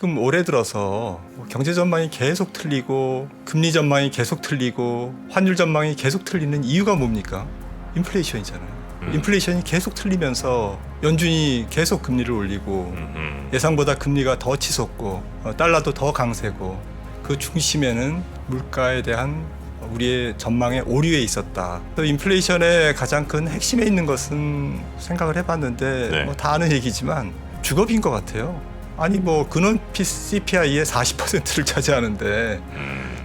지금 올해 들어서 경제 전망이 계속 틀리고 금리 전망이 계속 틀리고 환율 전망이 계속 틀리는 이유가 뭡니까? 인플레이션이잖아요. 인플레이션이 계속 틀리면서 연준이 계속 금리를 올리고 예상보다 금리가 더 치솟고 달러도 더 강세고 그 중심에는 물가에 대한 우리의 전망의 오류에 있었다. 또 인플레이션의 가장 큰 핵심에 있는 것은 생각을 해봤는데 네. 뭐 다 아는 얘기지만 주거비인 것 같아요. 아니 뭐 근원 CPI의 40%를 차지하는데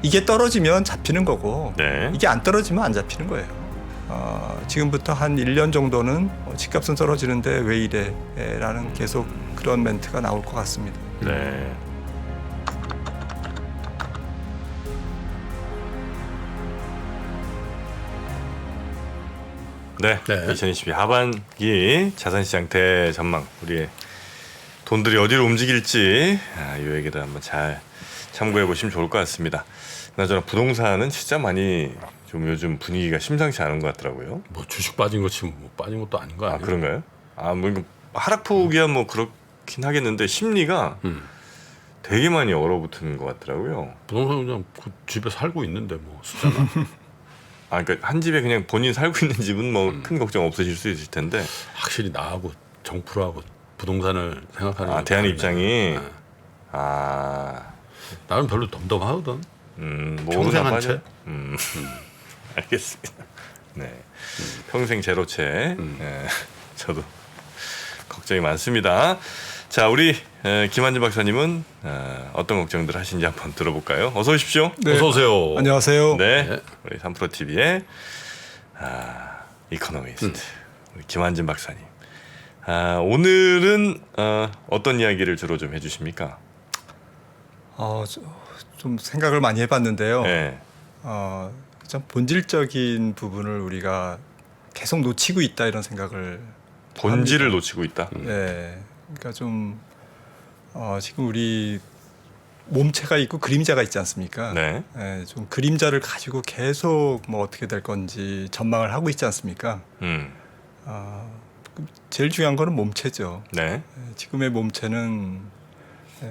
이게 떨어지면 잡히는 거고 네. 이게 안 떨어지면 안 잡히는 거예요. 지금부터 한 1년 정도는 집값은 떨어지는데 왜 이래? 라는 계속 그런 멘트가 나올 것 같습니다. 네. 네. 네. 2022 하반기 자산시장 대전망, 우리의 돈들이 어디로 움직일지 이 얘기를 한번 잘 참고해 보시면 좋을 것 같습니다. 그나저나 부동산은 진짜 많이 좀 요즘 분위기가 심상치 않은 것 같더라고요. 뭐 주식 빠진 거 치면 뭐 빠진 것도 아닌 거 아 아니에요? 그런가요? 뭐 이거 하락폭이야 뭐 그렇긴 하겠는데 심리가 되게 많이 얼어붙은 것 같더라고요. 부동산 그냥 그 집에 살고 있는데 뭐 숫자가 그러니까 한 집에 그냥 본인 살고 있는 집은 뭐 큰 걱정 없으실 수 있을 텐데. 확실히 나하고 정프로하고 부동산을 생각하는 게 대안의 다르네. 입장이 네. 나는 별로 덤덤하거든. 뭐 평생 한 오르나 채? 빠져? 알겠습니다. 네, 평생 제로채. 네, 저도 걱정이 많습니다. 자, 우리 김한진 박사님은 어떤 걱정들 하신지 한번 들어볼까요? 어서 오십시오. 네. 어서 오세요. 안녕하세요. 네, 네. 우리 3프로 TV의 이코노미스트 우리 김한진 박사님. 오늘은 어떤 이야기를 주로 좀 해주십니까? 좀 생각을 많이 해봤는데요. 네. 좀 본질적인 부분을 우리가 계속 놓치고 있다 이런 생각을 본질을 합니다. 놓치고 있다. 네, 그러니까 좀 지금 우리 몸체가 있고 그림자가 있지 않습니까? 네. 좀 그림자를 가지고 계속 뭐 어떻게 될 건지 전망을 하고 있지 않습니까? 제일 중요한 거는 몸체죠. 네. 지금의 몸체는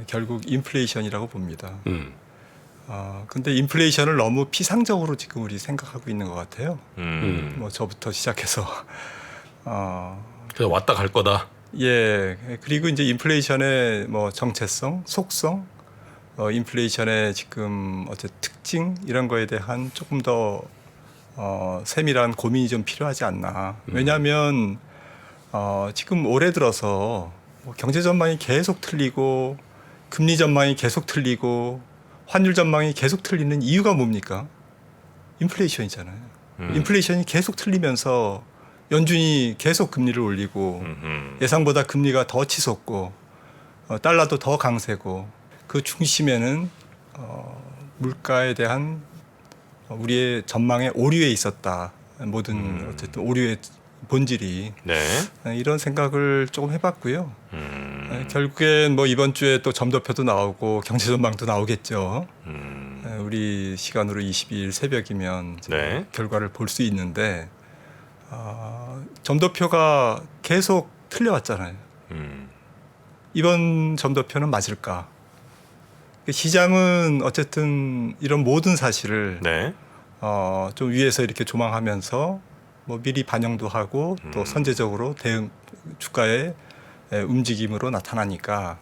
결국 인플레이션이라고 봅니다. 근데 인플레이션을 너무 피상적으로 지금 우리 생각하고 있는 것 같아요. 뭐 저부터 시작해서 그냥 왔다 갈 거다. 예, 그리고 이제 인플레이션의 뭐 정체성, 속성, 인플레이션의 지금 어쨌든 특징 이런 거에 대한 조금 더 세밀한 고민이 좀 필요하지 않나. 왜냐하면 지금 올해 들어서 경제 전망이 계속 틀리고 금리 전망이 계속 틀리고 환율 전망이 계속 틀리는 이유가 뭡니까? 인플레이션이잖아요. 인플레이션이 계속 틀리면서 연준이 계속 금리를 올리고 예상보다 금리가 더 치솟고 달러도 더 강세고 그 중심에는 물가에 대한 우리의 전망의 오류에 있었다. 모든 어쨌든 오류의 본질이 네. 이런 생각을 조금 해봤고요. 결국엔 뭐 이번 주에 또 점도표도 나오고 경제 전망도 나오겠죠. 우리 시간으로 22일 새벽이면 네. 결과를 볼 수 있는데 점도표가 계속 틀려왔잖아요. 이번 점도표는 맞을까? 시장은 어쨌든 이런 모든 사실을 네. 좀 위에서 이렇게 조망하면서 뭐 미리 반영도 하고 또 선제적으로 대응 주가의 움직임으로 나타나니까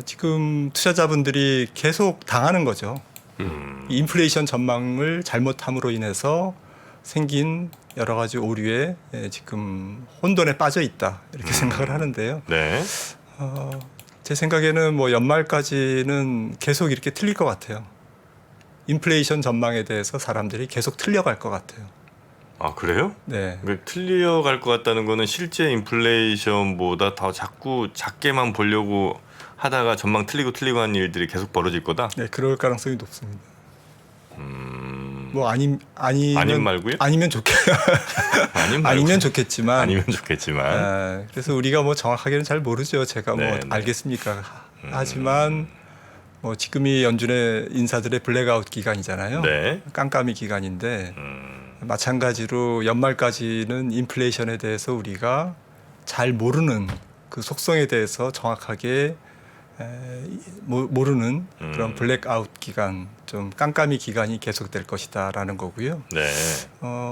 지금 투자자분들이 계속 당하는 거죠. 인플레이션 전망을 잘못함으로 인해서 생긴 여러 가지 오류에 지금 혼돈에 빠져 있다 이렇게 생각을 하는데요. 네. 제 생각에는 뭐 연말까지는 계속 이렇게 틀릴 것 같아요. 인플레이션 전망에 대해서 사람들이 계속 틀려갈 것 같아요. 아 그래요? 네. 그러니까 틀려갈 것 같다는 거는 실제 인플레이션보다 더 자꾸 작게만 보려고 하다가 전망 틀리고 하는 일들이 계속 벌어질 거다? 네, 그럴 가능성이 높습니다. 뭐 아니면 말고요? 아니면 아니면 좋겠지만 아니면 좋겠지만. 그래서 우리가 뭐 정확하게는 잘 모르죠. 제가 네, 뭐 네. 알겠습니까? 하지만 뭐 지금이 연준의 인사들의 블랙아웃 기간이잖아요. 네. 깜깜이 기간인데 마찬가지로 연말까지는 인플레이션에 대해서 우리가 잘 모르는 그 속성에 대해서 정확하게 모르는 그런 블랙아웃 기간, 좀 깜깜이 기간이 계속될 것이다라는 거고요. 네.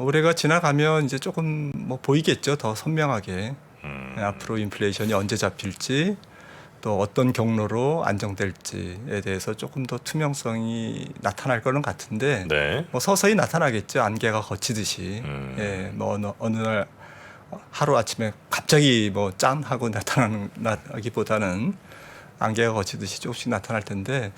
올해가 지나가면 이제 조금 뭐 보이겠죠. 더 선명하게 앞으로 인플레이션이 언제 잡힐지 또 어떤 경로로 안정될지에 대해서 조금 더 투명성이 나타날 거는 같은데 네. 뭐 서서히 나타나겠죠. 안개가 거치듯이. 예, 뭐 어느 날 하루 아침에 갑자기 뭐 짠 하고 나타나기보다는 안개가 거치듯이 조금씩 나타날 텐데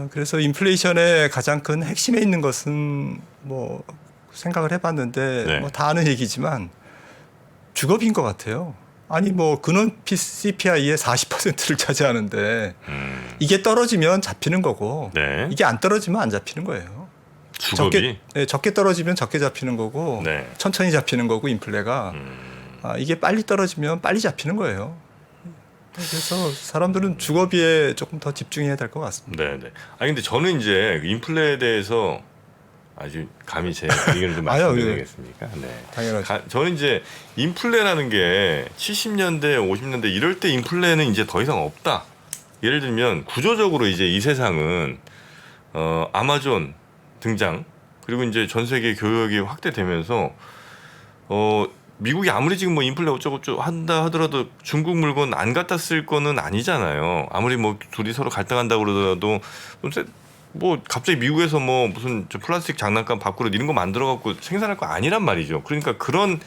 그래서 인플레이션의 가장 큰 핵심에 있는 것은 뭐 생각을 해봤는데 네. 뭐 다 아는 얘기지만 주거비인 것 같아요. 아니 뭐 근원 CPI의 40%를 차지하는데 이게 떨어지면 잡히는 거고 네. 이게 안 떨어지면 안 잡히는 거예요. 주거비. 적게 떨어지면 적게 잡히는 거고 네. 천천히 잡히는 거고 인플레가 이게 빨리 떨어지면 빨리 잡히는 거예요. 그래서 사람들은 주거비에 조금 더 집중해야 될 것 같습니다. 네, 네. 아니 근데 저는 이제 인플레에 대해서 아주 감히 제 의견을 좀 아유, 말씀드리겠습니까? 네. 당연하죠. 저는 이제 인플레라는 게 70년대, 50년대 이럴 때 인플레는 이제 더 이상 없다. 예를 들면 구조적으로 이제 이 세상은 아마존 등장 그리고 이제 전 세계 교역이 확대되면서 미국이 아무리 지금 뭐 인플레 어쩌고저쩌고 한다 하더라도 중국 물건 안 갖다 쓸 거는 아니잖아요. 아무리 뭐 둘이 서로 갈등한다고 그러더라도 뭐 갑자기 미국에서 뭐 무슨 저 플라스틱 장난감 밥그릇 이런 거 만들어 갖고 생산할 거 아니란 말이죠. 그러니까 그런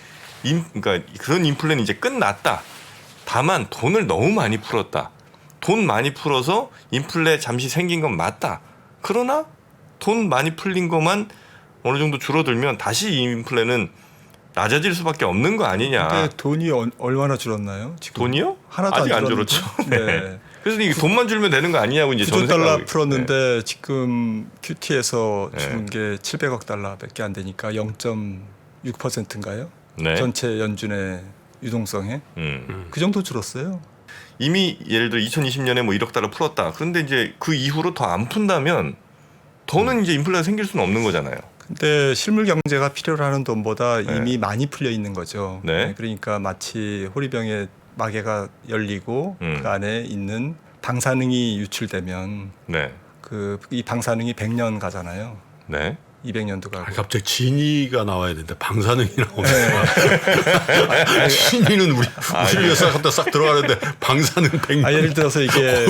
인플레는 이제 끝났다. 다만 돈을 너무 많이 풀었다. 돈 많이 풀어서 인플레 잠시 생긴 건 맞다. 그러나 돈 많이 풀린 것만 어느 정도 줄어들면 다시 이 인플레는 낮아질 수밖에 없는 거 아니냐. 근데 돈이 얼마나 줄었나요? 지금 돈이요? 하나도 아직 안 줄었는데? 줄었죠. 네. 그래서 이게 돈만 줄면 되는 거 아니냐고 이제 9조 저는 달러 생각하고 풀었는데 지금 QT에서 네. 주는 게 700억 달러밖에 안 되니까 0.6%인가요? 네. 전체 연준의 유동성에 그 정도 줄었어요. 이미 예를 들어 2020년에 뭐 1억 달러 풀었다. 그런데 이제 그 이후로 더 안 푼다면 더는 이제 인플레가 생길 수는 없는 거잖아요. 근데 실물 경제가 필요로 하는 돈보다 네. 이미 많이 풀려 있는 거죠. 네. 그러니까 마치 호리병에 마개가 열리고 그 음. 안에 있는 방사능이 유출되면 네. 이 방사능이 100년 가잖아요. 네. 200년도 가고. 아니, 갑자기 진이가 나와야 되는데 방사능이 나오네. 네. 진이는 우리 위해서 갖다 싹 들어가는데 방사능 100년. 예를 들어서 이게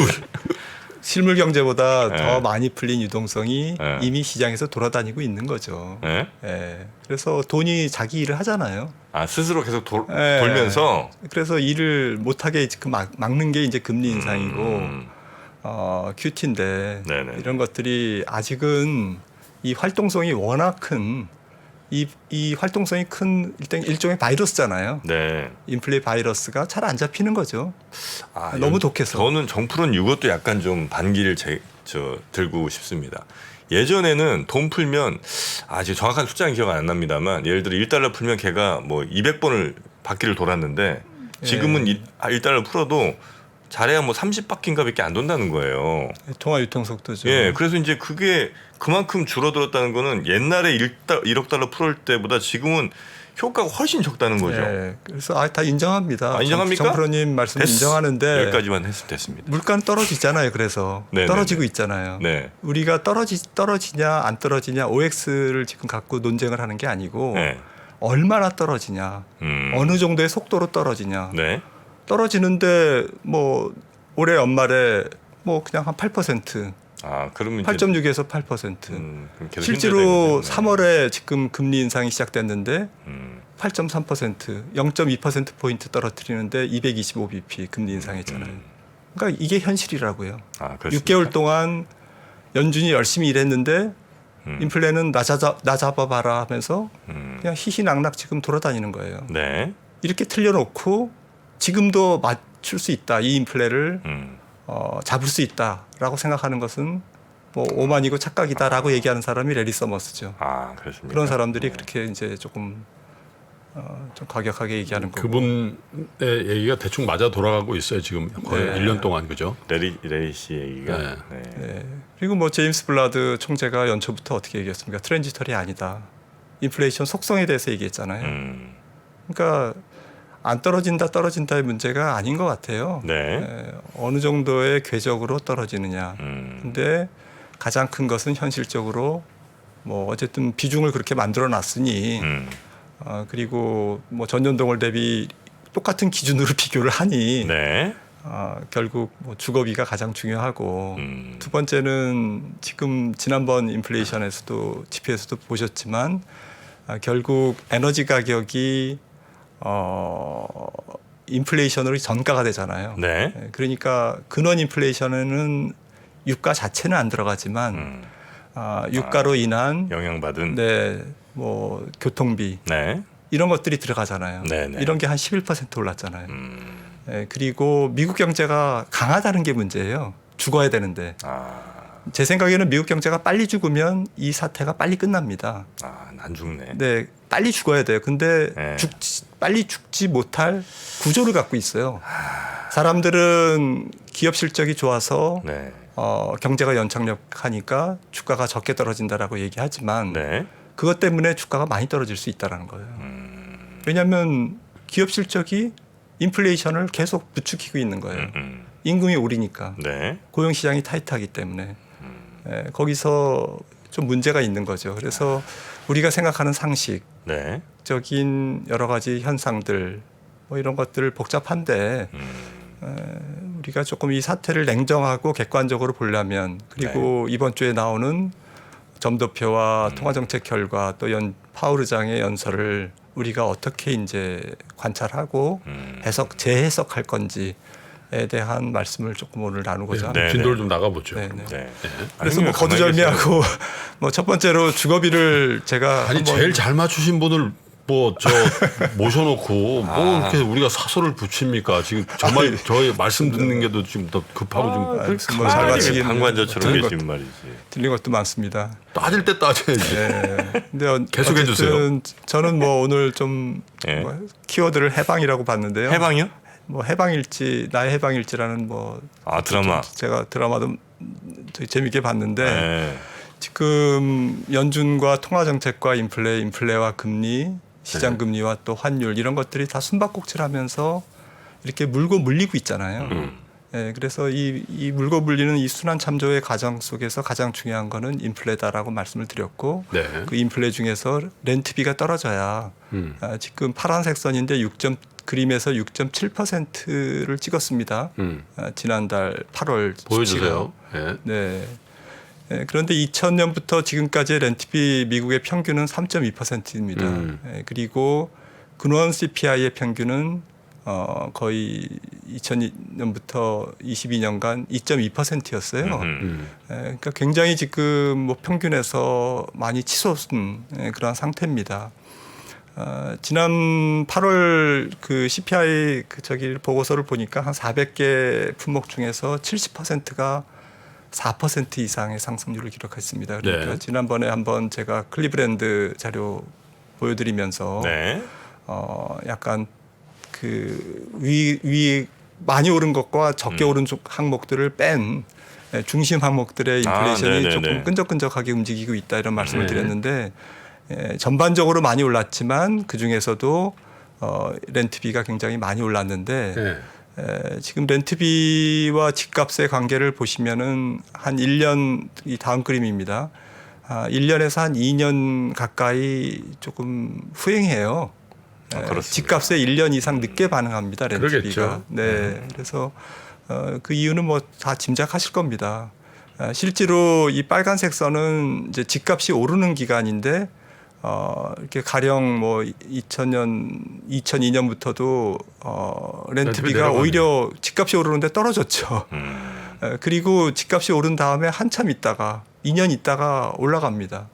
실물 경제보다 네. 더 많이 풀린 유동성이 네. 이미 시장에서 돌아다니고 있는 거죠. 네. 예. 그래서 돈이 자기 일을 하잖아요. 아 스스로 계속 네. 돌면서 그래서 일을 못하게 지금 막는 게 이제 금리 인상이고 QT인데 네네. 이런 것들이 아직은 이 활동성이 워낙 큰 이 활동성이 큰 일종의 바이러스잖아요. 네. 인플레 바이러스가 잘 안 잡히는 거죠. 아, 너무 독해서. 저는 정프로는 이것도 약간 좀 반기를 들고 싶습니다. 예전에는 돈 풀면 지금 정확한 숫자는 기억 안 납니다만 예를 들어 1달러 풀면 걔가 뭐 200번을 바퀴를 돌았는데 지금은 1달러 풀어도 잘해야 뭐 30바퀴인가밖에 안 돈다는 거예요. 통화 유통 속도죠. 예, 그래서 이제 그게 그만큼 줄어들었다는 거는 옛날에 1억 달러 풀을 때보다 지금은 효과가 훨씬 적다는 거죠. 예, 그래서 다 인정합니다. 인정합니까? 정프로님 말씀 됐- 인정하는데 여기까지만 됐습니다. 물가는 떨어지잖아요. 그래서 네네네. 떨어지고 있잖아요. 네. 우리가 떨어지냐 안 떨어지냐 OX를 지금 갖고 논쟁을 하는 게 아니고 네. 얼마나 떨어지냐, 어느 정도의 속도로 떨어지냐. 네. 떨어지는데 뭐 올해 연말에 뭐 그냥 한 8%, 그러면 8.6에서 8%. 그럼 계속 실제로 힘들어야 되겠네요. 3월에 지금 금리 인상이 시작됐는데 음, 8.3%, 0.2% 포인트 떨어뜨리는데 225bp 금리 인상했잖아요. 그러니까 이게 현실이라고요. 그렇습니까? 6개월 동안 연준이 열심히 일했는데 음. 인플레는 나 잡아봐라 하면서 음, 그냥 희희낙낙 지금 돌아다니는 거예요. 네. 이렇게 틀려놓고 지금도 맞출 수 있다. 이 인플레를 음, 잡을 수 있다라고 생각하는 것은 뭐 오만이고 착각이다라고 얘기하는 사람이 레리 서머스죠. 그렇습니까? 그런 사람들이 그렇게 이제 조금 좀 과격하게 얘기하는 거고. 그분의 얘기가 대충 맞아 돌아가고 있어요. 지금 거의 네. 1년 동안 그죠? 레리 씨 얘기가. 네. 네. 네. 그리고 뭐 제임스 블라드 총재가 연초부터 어떻게 얘기했습니까? 트랜지터리 아니다. 인플레이션 속성에 대해서 얘기했잖아요. 음, 그러니까 안 떨어진다의 문제가 아닌 것 같아요. 네. 어느 정도의 궤적으로 떨어지느냐. 근데 가장 큰 것은 현실적으로 뭐 어쨌든 비중을 그렇게 만들어 놨으니 그리고 뭐 전년동월 대비 똑같은 기준으로 비교를 하니 네. 결국 뭐 주거비가 가장 중요하고 두 번째는 지금 지난번 인플레이션에서도 지표에서도 보셨지만 결국 에너지 가격이 인플레이션으로 전가가 되잖아요. 네. 그러니까 근원 인플레이션에는 유가 자체는 안 들어가지만 유가로 인한 영향받은. 뭐 교통비 네. 이런 것들이 들어가잖아요. 네네. 이런 게 한 11% 올랐잖아요. 그리고 미국 경제가 강하다는 게 문제예요. 죽어야 되는데. 제 생각에는 미국 경제가 빨리 죽으면 이 사태가 빨리 끝납니다. 안 죽네. 네, 빨리 죽어야 돼요. 근데 네. 빨리 죽지 못할 구조를 갖고 있어요. 사람들은 기업 실적이 좋아서 네. 경제가 연착륙하니까 주가가 적게 떨어진다라고 얘기하지만 네. 그것 때문에 주가가 많이 떨어질 수 있다라는 거예요. 왜냐하면 기업 실적이 인플레이션을 계속 부추기고 있는 거예요. 임금이 오르니까 네. 고용 시장이 타이트하기 때문에 거기서 좀 문제가 있는 거죠. 그래서 우리가 생각하는 상식적인 네. 여러 가지 현상들 뭐 이런 것들 복잡한데 우리가 조금 이 사태를 냉정하고 객관적으로 보려면 그리고 이번 주에 나오는 점도표와 통화정책 결과 또 파월 의장의 연설을 우리가 어떻게 이제 관찰하고 재해석할 건지에 대한 말씀을 조금 오늘 나누고자 합니다. 네. 빈도를 좀 나가보죠. 네, 네. 네. 그래서 뭐 거두절미하고 뭐 첫 번째로 주거비를 제가 아니 한번 제일 잘 맞추신 분을 뭐 저 모셔놓고 뭐 이렇게 우리가 사설을 붙입니까? 지금 정말 저희 말씀 듣는 게도 지금 더 급하고 좀 뭐잘 맞히긴 방관자처럼 들은 계신 말이지. 들린 것도 많습니다. 따질 때 따져야지. 네. 근데 계속해 어쨌든 주세요. 저는 뭐 오늘 좀 네. 뭐 키워드를 해방이라고 봤는데요. 해방이요? 뭐 해방일지 나의 해방일지라는 뭐 드라마. 제가 드라마도 되게 재밌게 봤는데 네. 지금 연준과 통화정책과 인플레와 금리, 시장금리와 또 환율 이런 것들이 다 숨바꼭질하면서 이렇게 물고 물리고 있잖아요. 네, 그래서 이 물고 물리는 이 순환 참조의 과정 속에서 가장 중요한 거는 인플레다라고 말씀을 드렸고 네. 그 인플레 중에서 렌트비가 떨어져야 지금 파란색 선인데 그림에서 6.7%를 찍었습니다. 지난달 8월 보여주세요. 네. 네. 네, 그런데 2000년부터 지금까지의 렌트비 미국의 평균은 3.2%입니다. 네, 그리고 근원 CPI의 평균은 거의 2000년부터 22년간 2.2%였어요. 그러니까 굉장히 지금 뭐 평균에서 많이 치솟은 그런 상태입니다. 지난 8월 그 CPI 보고서를 보니까 한 400개 품목 중에서 70%가 4% 이상의 상승률을 기록했습니다. 그러니까 네. 지난번에 한번 제가 클리브랜드 자료 보여드리면서 네. 약간 그 위 많이 오른 것과 적게 오른 항목들을 뺀 중심 항목들의 인플레이션이 네네네. 조금 끈적끈적하게 움직이고 있다 이런 말씀을 네. 드렸는데 전반적으로 많이 올랐지만 그 중에서도 렌트비가 굉장히 많이 올랐는데 네. 지금 렌트비와 집값의 관계를 보시면은 한 1년 이 다음 그림입니다. 1년에서 한 2년 가까이 조금 후행해요. 그렇습니다. 집값에 1년 이상 늦게 반응합니다. 렌트비가. 그러겠죠. 네. 그래서 그 이유는 뭐 다 짐작하실 겁니다. 실제로 이 빨간색 선은 이제 집값이 오르는 기간인데 이렇게 가령 뭐 2002년부터도 렌트비가 내려가네. 오히려 집값이 오르는데 떨어졌죠. 그리고 집값이 오른 다음에 한참 있다가 2년 있다가 올라갑니다.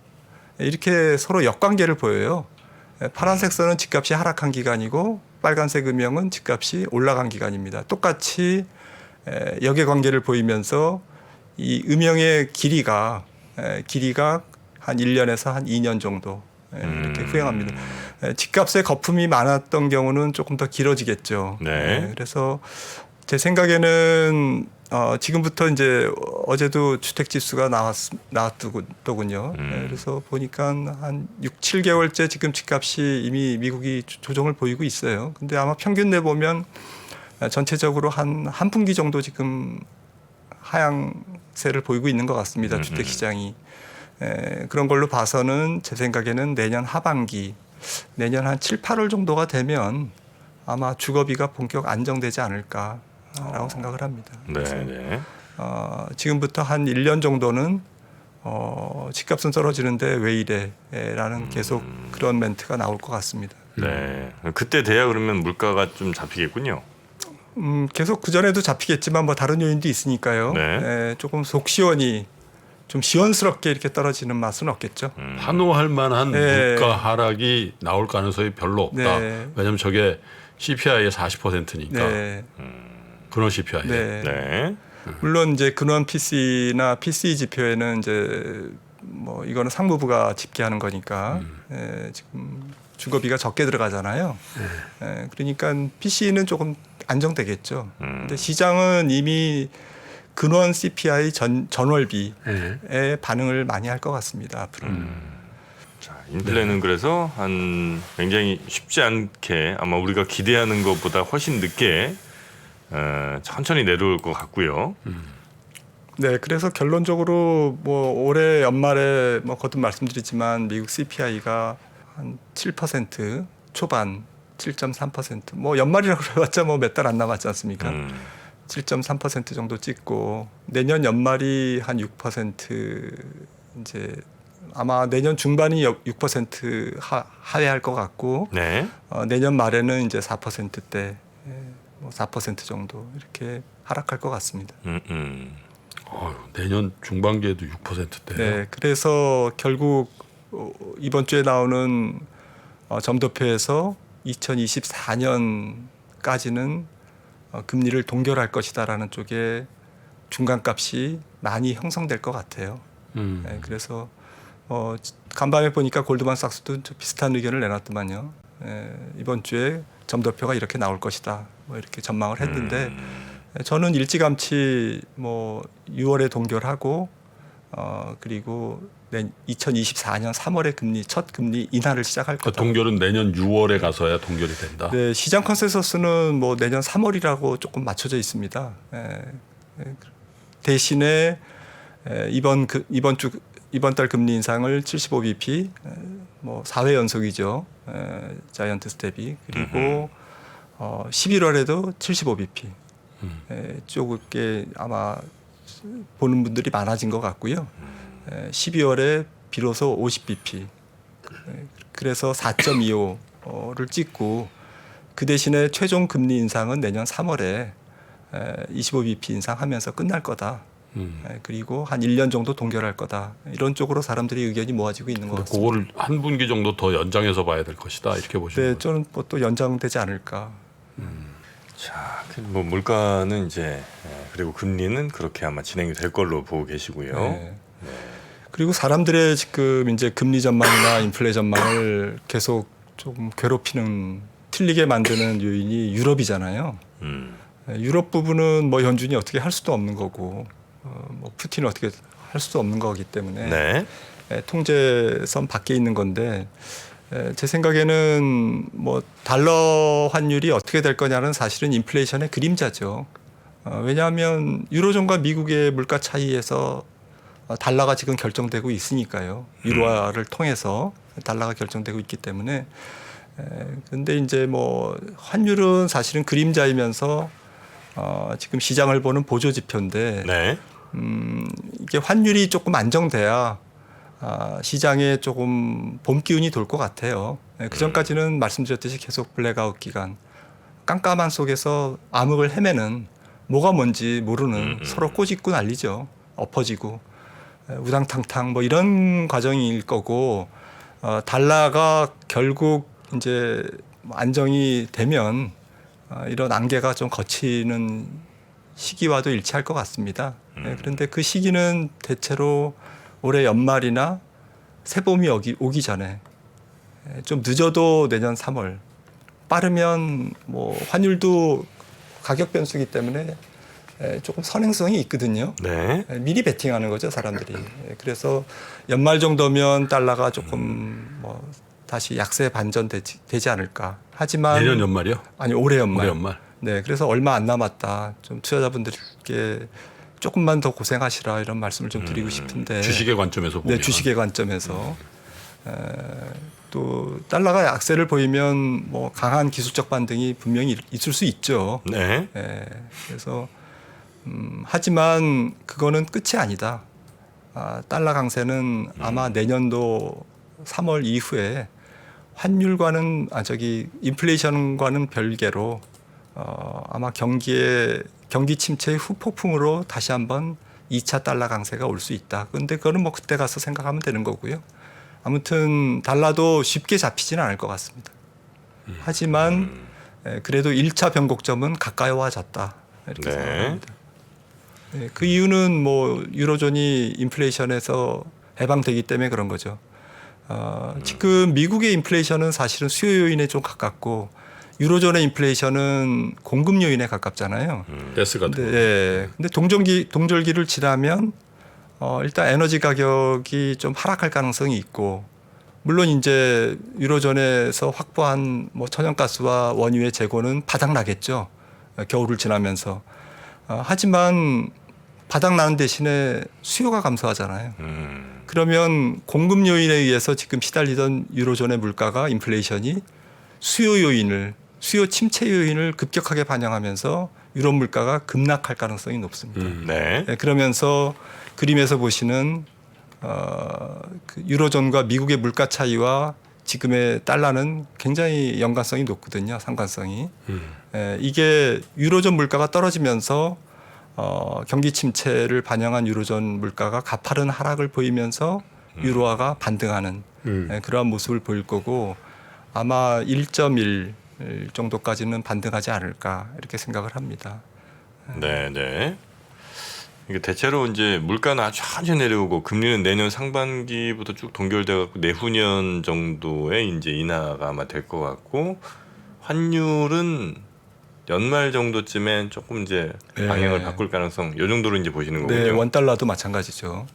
이렇게 서로 역관계를 보여요. 파란색 선은 집값이 하락한 기간이고 빨간색 음영은 집값이 올라간 기간입니다. 똑같이 역의 보이면서 이 음영의 길이가 한 1년에서 한 2년 정도 이렇게 후행합니다. 집값에 거품이 많았던 경우는 조금 더 길어지겠죠. 네. 그래서 제 생각에는 지금부터 이제 어제도 주택 지수가 나왔더군요. 그래서 보니까 한 6, 7개월째 지금 집값이 이미 미국이 조정을 보이고 있어요. 근데 아마 평균 내 보면 전체적으로 한 분기 정도 지금 하향세를 보이고 있는 것 같습니다. 주택 시장이. 그런 걸로 봐서는 제 생각에는 내년 하반기, 내년 한 7, 8월 정도가 되면 아마 주거비가 본격 안정되지 않을까라고 생각을 합니다. 네, 네. 지금부터 한 1년 정도는 집값은 떨어지는데 왜 이래?라는 계속 그런 멘트가 나올 것 같습니다. 네. 그때 돼야 그러면 물가가 좀 잡히겠군요. 계속 그 전에도 잡히겠지만 뭐 다른 요인도 있으니까요. 네. 조금 속 시원히 좀 시원스럽게 이렇게 떨어지는 맛은 없겠죠. 환호할 만한 네. 물가 하락이 나올 가능성이 별로 없다. 네. 왜냐하면 저게 CPI의 40%니까 네. 근원 CPI. 네. 네. 물론 이제 근원 PC나 PCE 지표에는 이제 뭐 이거는 상무부가 집계하는 거니까 지금 주거비가 적게 들어가잖아요. 그러니까 PCE는 조금 안정되겠죠. 근데 시장은 이미 근원 CPI 전월비에 반응을 많이 할 것 같습니다. 앞으로. 자, 인플레는 그래서 한 굉장히 쉽지 않게 아마 우리가 기대하는 것보다 훨씬 늦게 천천히 내려올 것 같고요. 네, 그래서 결론적으로 뭐 올해 연말에 뭐 거듭 말씀드리지만 미국 CPI가 한 7% 초반, 7.3%. 뭐 연말이라고 해봤자 뭐 몇 달 안 남았지 않습니까? 7.3% 정도 찍고 내년 연말이 한 6% 이제 아마 내년 중반이 6% 하회할 것 같고 네. 내년 말에는 이제 4%대 뭐 4% 정도 이렇게 하락할 것 같습니다. 내년 중반기에도 6%대요. 네, 그래서 결국 이번 주에 나오는 점도표에서 2024년까지는 금리를 동결할 것이다라는 쪽에 중간값이 많이 형성될 것 같아요. 네, 그래서 간밤에 보니까 골드만삭스도 비슷한 의견을 내놨더만요. 이번 주에 점도표가 이렇게 나올 것이다. 뭐 이렇게 전망을 했는데 저는 일찌감치 뭐 6월에 동결하고 그리고 2024년 3월에 첫 금리 인하를 시작할 그 거다. 동결은 내년 6월에 가서야 동결이 된다. 네, 시장 컨센서스는 뭐 내년 3월이라고 조금 맞춰져 있습니다. 대신에 이번 달 금리 인상을 75bp 뭐 4회 연속이죠. 자이언트 스텝이 그리고 11월에도 75bp 쪽에 아마 보는 분들이 많아진 것 같고요. 12월에 비로소 50bp 그래서 4.25를 찍고 그 대신에 최종 금리 인상은 내년 3월에 25bp 인상하면서 끝날 거다. 그리고 한 1년 정도 동결할 거다. 이런 쪽으로 사람들이 의견이 모아지고 있는 것 같습니다. 그거를 한 분기 정도 더 연장해서 봐야 될 것이다. 이렇게 보시면. 네, 저는 뭐 또 연장되지 않을까. 자, 뭐 물가는 이제 그리고 금리는 그렇게 아마 진행이 될 걸로 보고 계시고요. 네. 그리고 사람들의 지금 이제 금리 전망이나 인플레 전망을 계속 좀 괴롭히는 틀리게 만드는 요인이 유럽이잖아요. 유럽 부분은 뭐 연준이 어떻게 할 수도 없는 거고, 뭐 푸틴이 어떻게 할 수도 없는 거기 때문에 네. 통제선 밖에 있는 건데 제 생각에는 뭐 달러 환율이 어떻게 될 거냐는 사실은 인플레이션의 그림자죠. 왜냐하면 유로존과 미국의 물가 차이에서 달러가 지금 결정되고 있으니까요. 유로화를 통해서 달러가 결정되고 있기 때문에. 근데 이제 뭐 환율은 사실은 그림자이면서 지금 시장을 보는 보조 지표인데 네. 이게 환율이 조금 안정돼야 시장에 조금 봄 기운이 돌 것 같아요. 그 전까지는 말씀드렸듯이 계속 블랙아웃 기간, 깜깜한 속에서 암흑을 헤매는 뭐가 뭔지 모르는 서로 꼬집고 난리죠. 엎어지고 우당탕탕 뭐 이런 과정일 거고 달러가 결국 이제 안정이 되면 이런 안개가 좀 거치는 시기와도 일치할 것 같습니다. 그런데 그 시기는 대체로 올해 연말이나 새봄이 오기 전에 좀 늦어도 내년 3월 빠르면 뭐 환율도 가격 변수기 때문에 조금 선행성이 있거든요. 네. 미리 베팅하는 거죠, 사람들이. 그래서 연말 정도면 달러가 조금 뭐 다시 약세 반전되지 않을까. 하지만 내년 연말이요? 아니 올해 연말. 올해 연말. 네, 그래서 얼마 안 남았다. 좀 투자자분들께 조금만 더 고생하시라 이런 말씀을 좀 드리고 싶은데. 주식의 관점에서 보면. 네, 주식의 관점에서. 또 달러가 약세를 보이면 뭐 강한 기술적 반등이 분명히 있을 수 있죠. 네. 그래서 하지만 그거는 끝이 아니다. 달러 강세는 아마 내년도 3월 이후에 환율과는 인플레이션과는 별개로 아마 경기 침체의 후폭풍으로 다시 한번 2차 달러 강세가 올 수 있다. 그런데 그거는 뭐 그때 가서 생각하면 되는 거고요. 아무튼 달러도 쉽게 잡히지는 않을 것 같습니다. 하지만 그래도 1차 변곡점은 가까워졌다. 이렇게 네. 생각합니다. 그 이유는 뭐 유로존이 인플레이션에서 해방되기 때문에 그런 거죠. 지금 미국의 인플레이션은 사실은 수요 요인에 좀 가깝고 유로존의 인플레이션은 공급 요인에 가깝잖아요. 가스 같은 거. 근데 동절기를 지나면 일단 에너지 가격이 좀 하락할 가능성이 있고 물론 이제 유로존에서 확보한 뭐 천연가스와 원유의 재고는 바닥나겠죠. 겨울을 지나면서. 하지만 바닥나는 대신에 수요가 감소하잖아요. 그러면 공급 요인에 의해서 지금 시달리던 유로존의 물가가 인플레이션이 수요 침체 요인을 급격하게 반영하면서 유로 물가가 급락할 가능성이 높습니다. 네. 그러면서 그림에서 보시는 그 유로존과 미국의 물가 차이와 지금의 달러는 굉장히 연관성이 높거든요. 상관성이. 이게 유로존 물가가 떨어지면서 경기 침체를 반영한 유로존 물가가 가파른 하락을 보이면서 유로화가 반등하는 그러한 모습을 보일 거고 아마 1.1 정도까지는 반등하지 않을까 이렇게 생각을 합니다. 네, 네. 이게 대체로 이제 물가는 아주 천천히 내려오고 금리는 내년 상반기부터 쭉 동결돼 갖고 내후년 정도에 이제 인하가 아마 될 것 같고 환율은 연말 정도쯤엔 조금 이제 방향을 바꿀 가능성 요 정도로 이제 보시는 거군요. 네, 원달러도 마찬가지죠.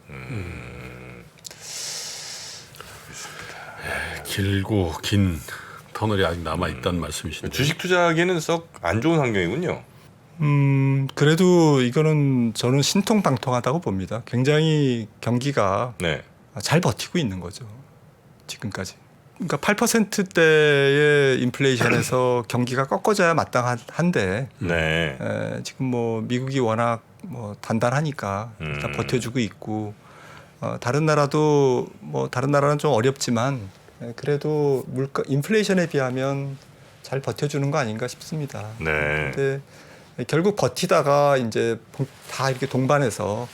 길고 긴 터널이 아직 남아 있다는 말씀이신데. 주식 투자하기에는 썩 안 좋은 환경이군요. 그래도 이거는 저는 신통방통하다고 봅니다. 굉장히 경기가 네. 잘 버티고 있는 거죠. 지금까지. 그러니까 8%대의 인플레이션에서 경기가 꺾어져야 마땅한데 네. 지금 뭐 미국이 워낙 뭐 단단하니까 일단 버텨주고 있고 다른 나라도 뭐 다른 나라는 좀 어렵지만 그래도 물가 인플레이션에 비하면 잘 버텨주는 거 아닌가 싶습니다. 네. 근데 결국 버티다가 이제 다 이렇게 동반해서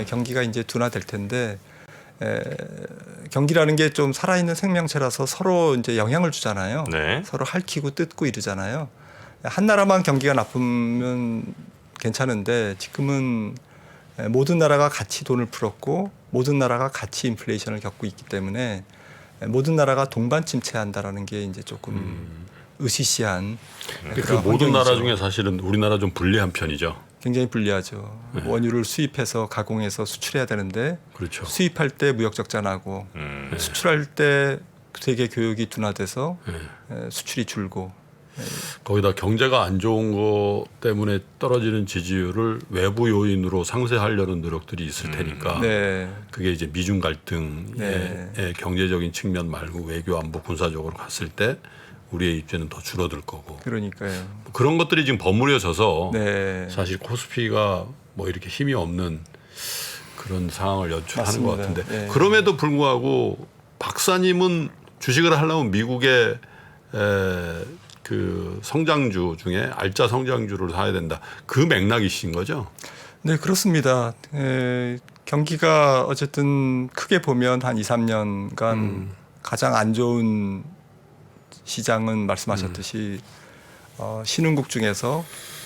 경기가 이제 둔화될 텐데 경기라는 게 좀 살아있는 생명체라서 서로 이제 영향을 주잖아요. 네. 서로 핥히고 뜯고 이러잖아요. 한 나라만 경기가 나쁘면 괜찮은데 지금은 모든 나라가 같이 돈을 풀었고 모든 나라가 같이 인플레이션을 겪고 있기 때문에 모든 나라가 동반 침체한다라는 게 이제 조금 으시시한 그 그런 모든 나라 환경이죠. 중에 사실은 우리나라 좀 불리한 편이죠. 굉장히 불리하죠. 원유를 수입해서 가공해서 수출해야 되는데 그렇죠. 수입할 때 무역 적자 나고 수출할 때 세계 교역이 둔화돼서 수출이 줄고 거기다 경제가 안 좋은 거 때문에 떨어지는 지지율을 외부 요인으로 상쇄하려는 노력들이 있을 테니까 네. 그게 이제 미중 갈등의 네. 경제적인 측면 말고 외교 안보 군사적으로 갔을 때 우리의 입지는 더 줄어들 거고 그러니까요. 그런 것들이 지금 버무려져서 네. 사실 코스피가 뭐 이렇게 힘이 없는 그런 상황을 연출하는 것 맞습니다. 같은데 네. 그럼에도 불구하고 박사님은 주식을 하려면 미국의 그 성장주 중에 알짜 성장주를 사야 된다. 그 맥락이신 거죠? 네, 그렇습니다. 경기가 어쨌든 크게 보면 한 2, 3년간 가장 안 좋은 시장은 말씀하셨듯이 신흥국 중에서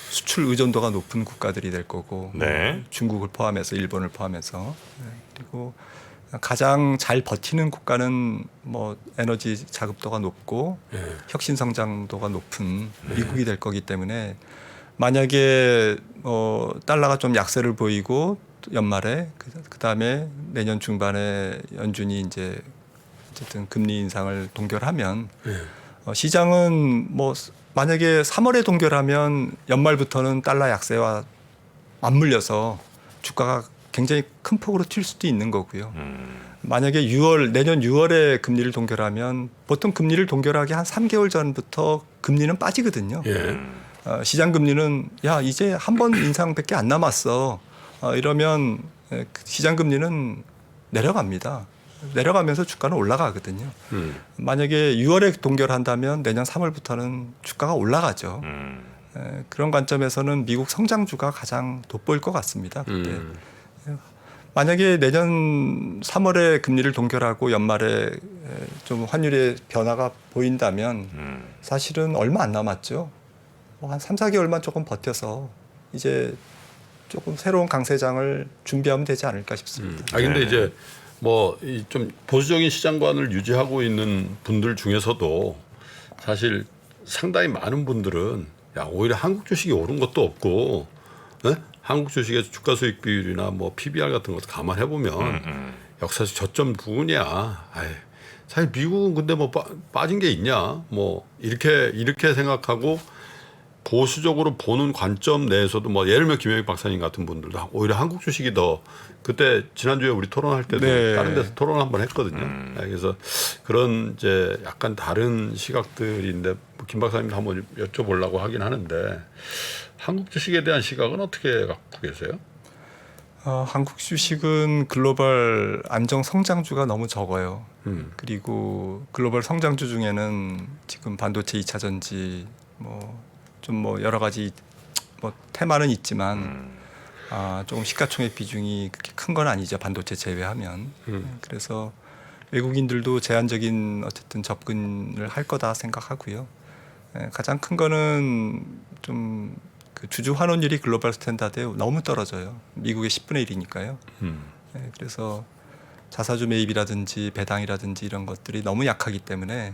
수출 의존도가 높은 국가들이 될 거고 네. 중국을 포함해서 일본을 포함해서 그리고 가장 잘 버티는 국가는 뭐 에너지 자급도가 높고 혁신 성장도가 높은 미국이 될 거기 때문에 만약에 달러가 좀 약세를 보이고 연말에 그다음에 내년 중반에 연준이 이제 어쨌든 금리 인상을 동결하면 시장은 뭐 만약에 3월에 동결하면 연말부터는 달러 약세와 맞물려서 주가가 굉장히 큰 폭으로 튈 수도 있는 거고요. 만약에 내년 6월에 금리를 동결하면 보통 금리를 동결하기 한 3개월 전부터 금리는 빠지거든요. 예. 시장 금리는 야 이제 한 번 인상밖에 안 남았어. 이러면 시장 금리는 내려갑니다. 내려가면서 주가는 올라가거든요. 만약에 6월에 동결한다면 내년 3월부터는 주가가 올라가죠. 그런 관점에서는 미국 성장주가 가장 돋보일 것 같습니다. 그때. 만약에 내년 3월에 금리를 동결하고 연말에 좀 환율의 변화가 보인다면 사실은 얼마 안 남았죠. 한 3, 4개월만 조금 버텨서 이제 조금 새로운 강세장을 준비하면 되지 않을까 싶습니다. 근데 네. 이제 뭐 좀 보수적인 시장관을 유지하고 있는 분들 중에서도 사실 상당히 많은 분들은 야 오히려 한국 주식이 오른 것도 없고 네? 한국 주식의 주가 수익 비율이나 뭐 PBR 같은 것도 감안해 보면 역사적 저점 부분이야. 사실 미국은 근데 뭐 빠진 게 있냐? 뭐 이렇게 생각하고 보수적으로 보는 관점 내에서도 뭐 예를 들면 김영익 박사님 같은 분들도 오히려 한국 주식이 더 그때 지난주에 우리 토론할 때도 네. 다른 데서 토론 한번 했거든요. 그래서 그런 이제 약간 다른 시각들인데 김 박사님도 한번 여쭤보려고 하긴 하는데 한국 주식에 대한 시각은 어떻게 갖고 계세요? 한국 주식은 글로벌 안정 성장주가 너무 적어요. 그리고 글로벌 성장주 중에는 지금 반도체 2차 전지 좀 여러 가지 테마는 있지만 조금 시가총액 비중이 그렇게 큰 건 아니죠. 반도체 제외하면. 그래서 외국인들도 제한적인 어쨌든 접근을 할 거다 생각하고요. 가장 큰 거는 좀 그 주주 환원율이 글로벌 스탠다드에 너무 떨어져요. 미국의 10분의 1이니까요. 그래서 자사주 매입이라든지 배당이라든지 이런 것들이 너무 약하기 때문에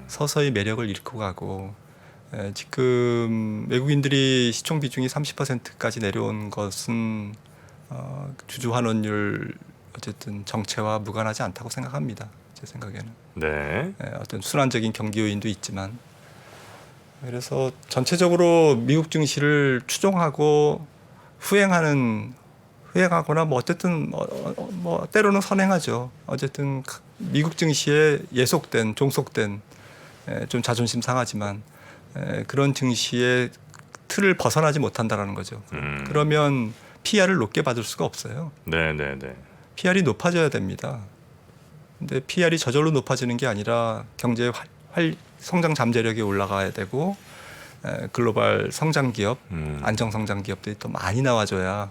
서서히 매력을 잃고 가고 지금 외국인들이 시총 비중이 30%까지 내려온 것은 주주 환원율 어쨌든 정체와 무관하지 않다고 생각합니다. 제 생각에는. 네. 어떤 순환적인 경기 요인도 있지만 그래서 전체적으로 미국 증시를 추종하고 후행하거나 뭐 어쨌든 뭐 때로는 선행하죠. 어쨌든 미국 증시에 종속된 좀 자존심 상하지만 그런 증시의 틀을 벗어나지 못한다라는 거죠. 그러면 PR을 높게 받을 수가 없어요. 네. PR이 높아져야 됩니다. 근데 PR이 저절로 높아지는 게 아니라 경제의 성장 잠재력이 올라가야 되고 글로벌 성장 기업, 안정 성장 기업들이 또 많이 나와줘야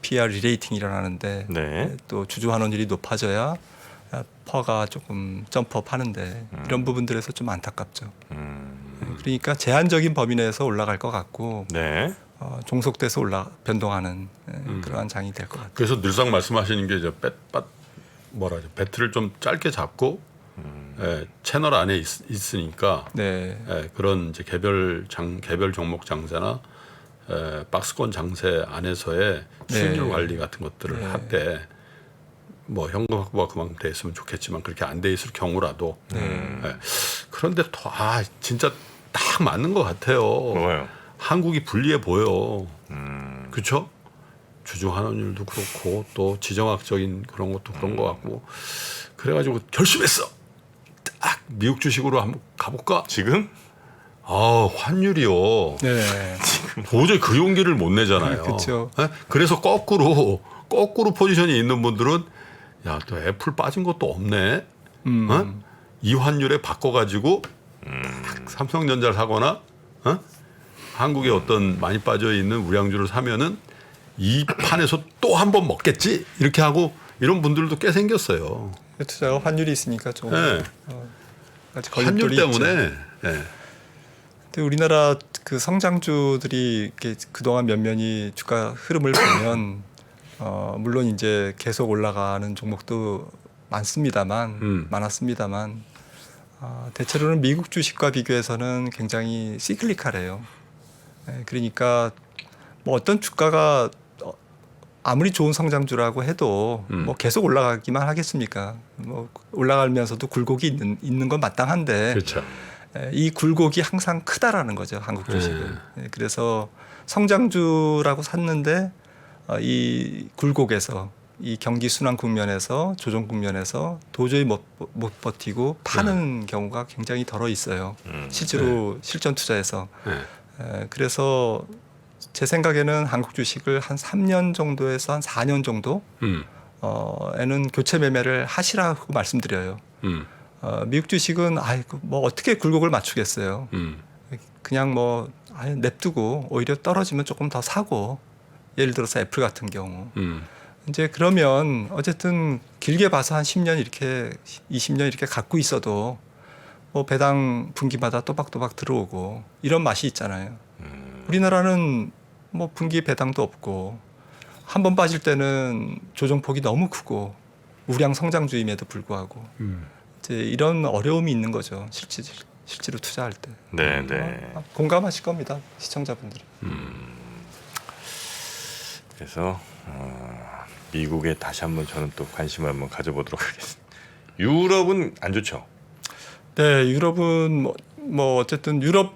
PR 리레이팅이 일어나는데 네. 또 주주 환원율이 높아져야 퍼가 조금 점프업 하는데 이런 부분들에서 좀 안타깝죠. 그러니까 제한적인 범위 내에서 올라갈 것 같고 네. 종속돼서 변동하는 그러한 장이 될 것 같아요. 그래서 늘상 말씀하시는 게 이제 배트를 좀 짧게 잡고 채널 안에 있으니까 네. 그런 이제 개별 종목 장세나 박스권 장세 안에서의 수익률 네. 관리 같은 것들을 할 때 뭐 현금 확보가 그만큼 돼 있으면 좋겠지만 그렇게 안 돼 있을 경우라도 그런데 또 진짜 딱 맞는 것 같아요. 뭐가요? 한국이 불리해 보여. 그렇죠? 주주 환원율도 그렇고 또 지정학적인 그런 것도 그런 것 같고 그래가지고 결심했어. 딱 미국 주식으로 한번 가볼까? 지금? 환율이요. 네. 도저히 그 용기를 못 내잖아요. 그렇죠. 그래서 거꾸로 포지션이 있는 분들은 야, 또 애플 빠진 것도 없네. 이 환율에 바꿔가지고 삼성전자를 사거나 한국에 어떤 많이 빠져 있는 우량주를 사면은 이 판에서 또 한 번 먹겠지 이렇게 하고 이런 분들도 꽤 생겼어요. 투자가 환율이 있으니까 좀 네. 아직 환율 걸림돌이 때문에. 있죠. 근데 우리나라 그 성장주들이 이렇게 그동안 몇몇이 주가 흐름을 보면 물론 이제 계속 올라가는 종목도 많았습니다만 대체로는 미국 주식과 비교해서는 굉장히 시클리컬해요. 그러니까 뭐 어떤 주가가 아무리 좋은 성장주라고 해도 뭐 계속 올라가기만 하겠습니까? 뭐 올라가면서도 굴곡이 있는 건 마땅한데 그렇죠. 이 굴곡이 항상 크다라는 거죠, 한국 주식은. 그래서 성장주라고 샀는데 이 굴곡에서 이 경기 순환 국면에서 조정 국면에서 도저히 못 버티고 파는 경우가 굉장히 덜어 있어요. 실제로 실전 투자에서. 그래서 제 생각에는 한국 주식을 한 3년 정도에서 한 4년 정도 에는 교체 매매를 하시라고 말씀드려요. 미국 주식은 뭐 어떻게 굴곡을 맞추겠어요. 그냥 뭐 냅두고 오히려 떨어지면 조금 더 사고, 예를 들어서 애플 같은 경우 이제 그러면 어쨌든 길게 봐서 한 10년 이렇게 20년 이렇게 갖고 있어도 뭐 배당 분기마다 또박또박 들어오고 이런 맛이 있잖아요. 우리나라는 뭐 분기 배당도 없고 한 번 빠질 때는 조정폭이 너무 크고 우량 성장주임에도 불구하고 이제 이런 어려움이 있는 거죠. 실제로 투자할 때. 네, 네. 공감하실 겁니다, 시청자분들이. 그래서 미국에 다시 한번 저는 또 관심을 한번 가져보도록 하겠습니다. 유럽은 안 좋죠? 네, 유럽은 뭐 어쨌든 유럽은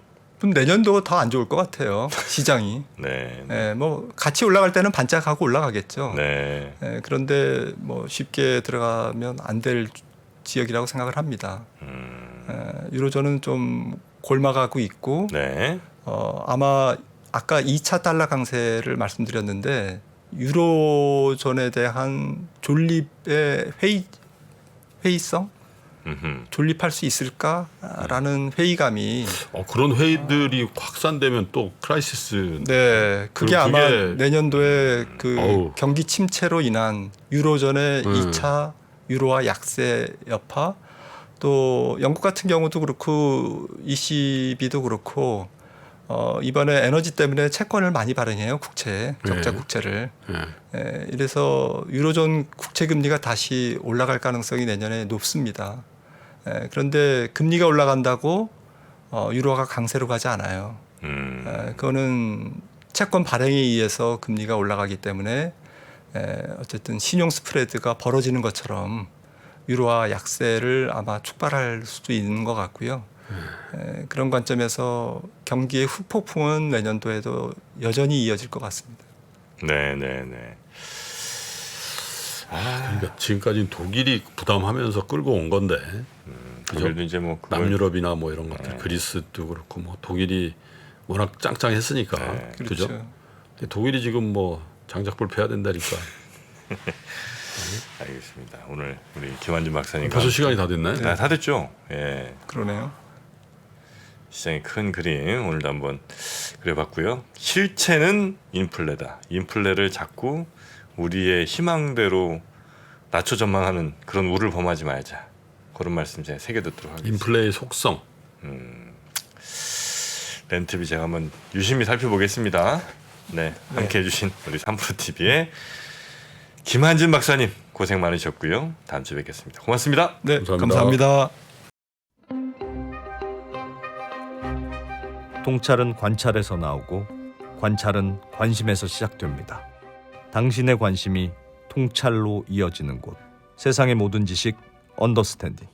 내년도 더 안 좋을 것 같아요, 시장이. 네. 네, 뭐 같이 올라갈 때는 반짝하고 올라가겠죠. 네. 그런데 뭐 쉽게 들어가면 안 될 지역이라고 생각을 합니다. 유로존은 좀 골마가고 있고 네. 아마 아까 2차 달러 강세를 말씀드렸는데 유로존에 대한 존립의 회의성? 존립할 수 있을까라는 회의감이 그런 회의들이 확산되면 또 크라이시스. 네, 그게 아마 내년도에 그 경기 침체로 인한 유로존의 2차 유로화 약세 여파, 또 영국 같은 경우도 그렇고 ECB도 그렇고 이번에 에너지 때문에 채권을 많이 발행해요, 국채, 적자 국채를. 이래서 유로존 국채 금리가 다시 올라갈 가능성이 내년에 높습니다. 그런데 금리가 올라간다고 유로화가 강세로 가지 않아요. 그거는 채권 발행에 의해서 금리가 올라가기 때문에 어쨌든 신용 스프레드가 벌어지는 것처럼 유로화 약세를 아마 촉발할 수도 있는 것 같고요. 그런 관점에서 경기의 후폭풍은 내년도에도 여전히 이어질 것 같습니다. 네, 네, 네. 그러니까 지금까지는 독일이 부담하면서 끌고 온 건데, 독일도 이제 뭐 남유럽이나 뭐 이런 것들, 그리스도 그렇고 뭐 독일이 워낙 짱짱했으니까, 그죠? 그렇죠. 근데 독일이 지금 뭐 장작불 패야 된다니까. 알겠습니다. 오늘 우리 김환준 박사님과 벌써 시간이 다 됐나요? 다 됐죠. 예. 그러네요. 시장의 큰 그림 오늘도 한번 그려봤고요. 실체는 인플레다. 인플레를 자꾸 우리의 희망대로 낮춰 전망하는 그런 우를 범하지 말자. 그런 말씀 제가 새겨 듣도록 하겠습니다. 인플레의 속성. 렌트비 제가 한번 유심히 살펴보겠습니다. 네, 함께 해주신 우리 3프로TV의 김환준 박사님 고생 많으셨고요. 다음 주에 뵙겠습니다. 고맙습니다. 네, 감사합니다. 감사합니다. 통찰은 관찰에서 나오고 관찰은 관심에서 시작됩니다. 당신의 관심이 통찰로 이어지는 곳. 세상의 모든 지식 언더스탠딩.